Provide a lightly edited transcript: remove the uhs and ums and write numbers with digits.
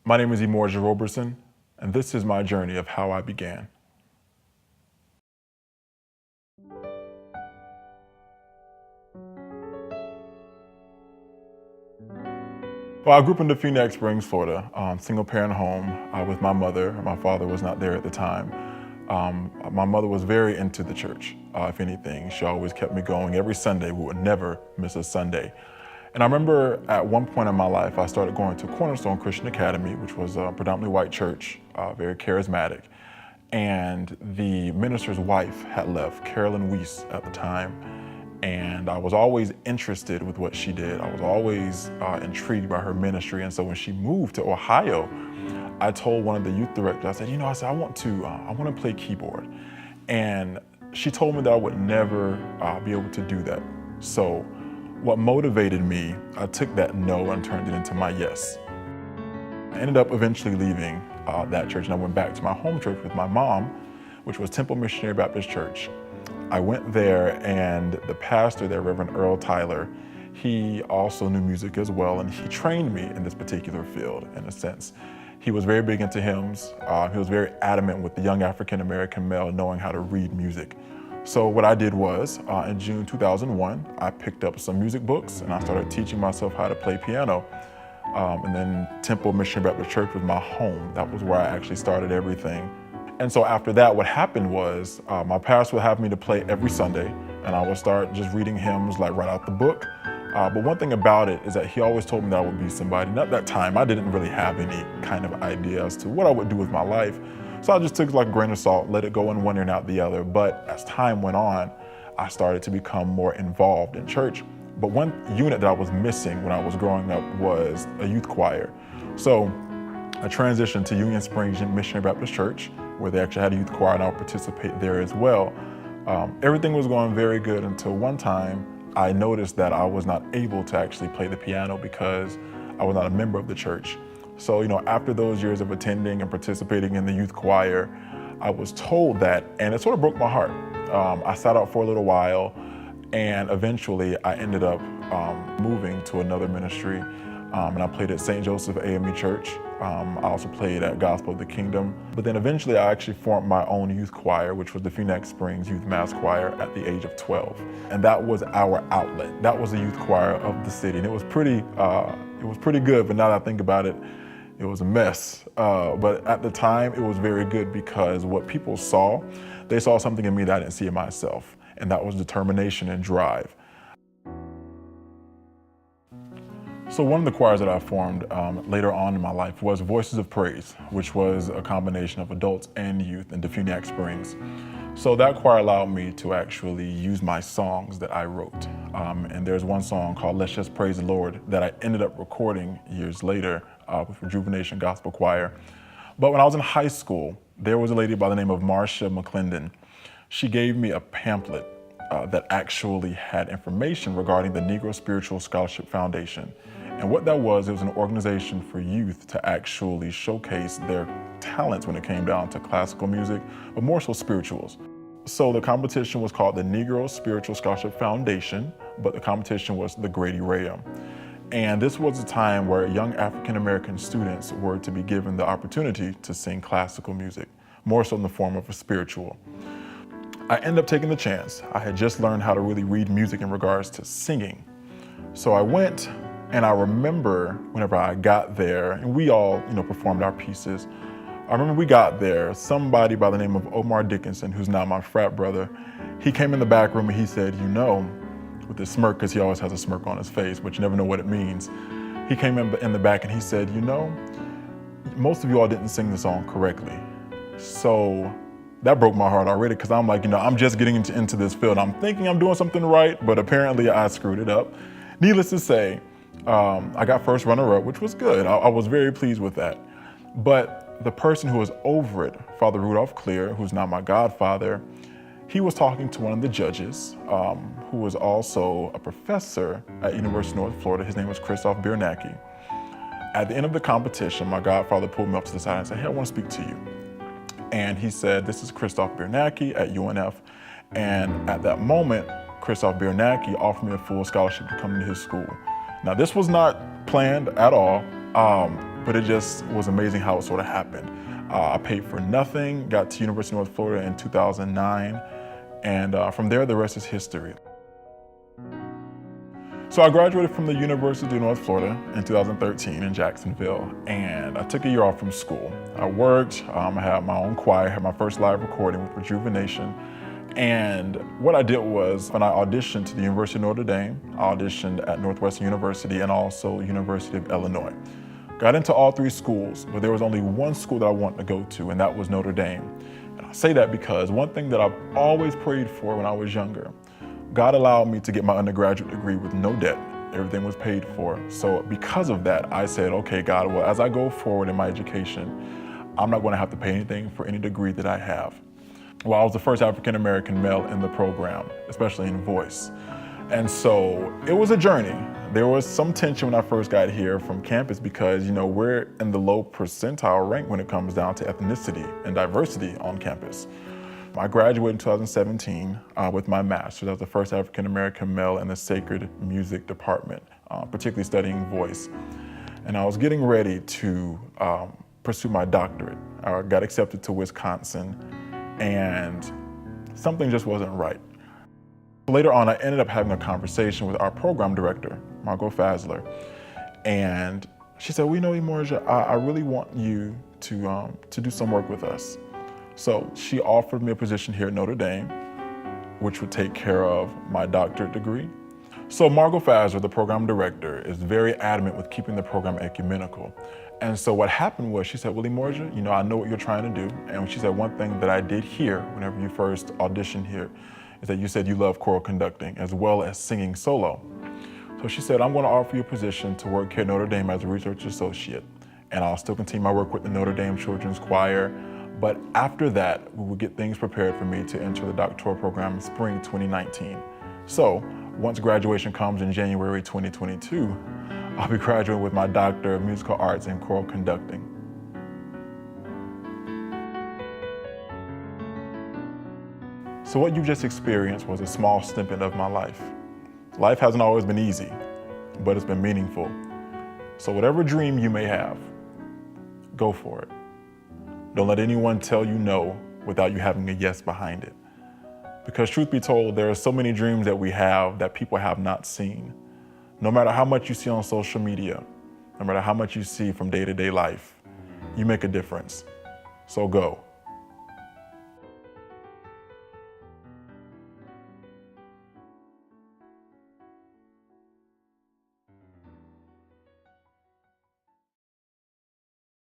My name is Emorja Roberson, and this is my journey of how I began. Well, I grew up in Phoenix Springs, Florida, single parent home with my mother. My father was not there at the time. My mother was very into the church, if anything. She always kept me going every Sunday. We would never miss a Sunday. And I remember at one point in my life, I started going to Cornerstone Christian Academy, which was a predominantly white church, very charismatic. And the minister's wife had left, Carolyn Weiss at the time. And I was always interested with what she did. I was always intrigued by her ministry. And so when she moved to Ohio, I told one of the youth directors, I said, I want to play keyboard. And she told me that I would never be able to do that. So what motivated me, I took that no and turned it into my yes. I ended up eventually leaving that church, and I went back to my home church with my mom, which was Temple Missionary Baptist Church. I went there, and the pastor there, Reverend Earl Tyler, he also knew music as well, and he trained me in this particular field, in a sense. He was very big into hymns. He was very adamant with the young African-American male knowing how to read music. So what I did was, in June 2001, I picked up some music books, and I started teaching myself how to play piano. And then Temple Missionary Baptist Church was my home. That was where I actually started everything. And so after that, what happened was my pastor would have me to play every Sunday, and I would start just reading hymns like right out the book. But one thing about it is that he always told me that I would be somebody. And at that time, I didn't really have any kind of idea as to what I would do with my life. So I just took it like a grain of salt, let it go in one ear and out the other. But as time went on, I started to become more involved in church. But one unit that I was missing when I was growing up was a youth choir. So I transitioned to Union Springs Missionary Baptist Church, where they actually had a youth choir, and I would participate there as well. Everything was going very good until one time I noticed that I was not able to actually play the piano because I was not a member of the church. So, after those years of attending and participating in the youth choir, I was told that, and it sort of broke my heart. I sat out for a little while, and eventually I ended up moving to another ministry. And I played at St. Joseph AME Church. I also played at Gospel of the Kingdom. But then eventually I actually formed my own youth choir, which was the Phoenix Springs Youth Mass Choir at the age of 12. And that was our outlet. That was the youth choir of the city. And it was pretty good, but now that I think about it, it was a mess. But at the time, it was very good because what people saw, they saw something in me that I didn't see in myself. And that was determination and drive. So one of the choirs that I formed later on in my life was Voices of Praise, which was a combination of adults and youth in Phoenix Springs. So that choir allowed me to actually use my songs that I wrote. And there's one song called Let's Just Praise the Lord that I ended up recording years later with Rejuvenation Gospel Choir. But when I was in high school, there was a lady by the name of Marcia McClendon. She gave me a pamphlet that actually had information regarding the Negro Spiritual Scholarship Foundation. And what that was, it was an organization for youth to actually showcase their talents when it came down to classical music, but more so spirituals. So the competition was called the Negro Spiritual Scholarship Foundation, but the competition was the Grady Rayam. And this was a time where young African-American students were to be given the opportunity to sing classical music, more so in the form of a spiritual. I ended up taking the chance. I had just learned how to really read music in regards to singing. So I went, and I remember whenever I got there, and we all, performed our pieces. I remember we got there, somebody by the name of Omar Dickinson, who's now my frat brother, he came in the back room and he said, with a smirk, because he always has a smirk on his face, but you never know what it means. He came in the back and he said, most of you all didn't sing the song correctly. So that broke my heart already, because I'm like, I'm just getting into this field. I'm thinking I'm doing something right, but apparently I screwed it up. Needless to say, I got first runner-up, which was good. I was very pleased with that. But the person who was over it, Father Rudolph Clear, who's now my godfather, he was talking to one of the judges, who was also a professor at University of North Florida. His name was Christoph Biernacki. At the end of the competition, my godfather pulled me up to the side and said, "Hey, I want to speak to you." And he said, "This is Christoph Biernacki at UNF." And at that moment, Christoph Biernacki offered me a full scholarship to come into his school. Now, this was not planned at all. but it just was amazing how it sort of happened. I paid for nothing, got to University of North Florida in 2009, and from there, the rest is history. So I graduated from the University of North Florida in 2013 in Jacksonville, and I took a year off from school. I worked, I had my own choir, had my first live recording with Rejuvenation, and what I did was, when I auditioned to the University of Notre Dame, I auditioned at Northwestern University and also University of Illinois. Got into all three schools, but there was only one school that I wanted to go to, and that was Notre Dame. And I say that because one thing that I've always prayed for when I was younger, God allowed me to get my undergraduate degree with no debt. Everything was paid for. So because of that, I said, okay, God, well, as I go forward in my education, I'm not going to have to pay anything for any degree that I have. Well, I was the first African-American male in the program, especially in voice. And so it was a journey. There was some tension when I first got here from campus because, we're in the low percentile rank when it comes down to ethnicity and diversity on campus. I graduated in 2017 with my master's. I was the first African-American male in the sacred music department, particularly studying voice. And I was getting ready to pursue my doctorate. I got accepted to Wisconsin, and something just wasn't right. Later on, I ended up having a conversation with our program director, Margot Fazler, and she said, well, Emorja, I really want you to do some work with us. So she offered me a position here at Notre Dame, which would take care of my doctorate degree. So Margot Fazler, the program director, is very adamant with keeping the program ecumenical. And so what happened was she said, well, Emorja, I know what you're trying to do. And she said, one thing that I did hear whenever you first auditioned here is that you said you love choral conducting as well as singing solo. So she said, I'm going to offer you a position to work here at Notre Dame as a research associate. And I'll still continue my work with the Notre Dame Children's Choir. But after that, we will get things prepared for me to enter the doctoral program in spring 2019. So once graduation comes in January 2022, I'll be graduating with my Doctor of Musical Arts in Choral Conducting. So what you just experienced was a small snippet of my life. Life hasn't always been easy, but it's been meaningful. So whatever dream you may have, go for it. Don't let anyone tell you no without you having a yes behind it. Because truth be told, there are so many dreams that we have that people have not seen. No matter how much you see on social media, no matter how much you see from day-to-day life, you make a difference. So go.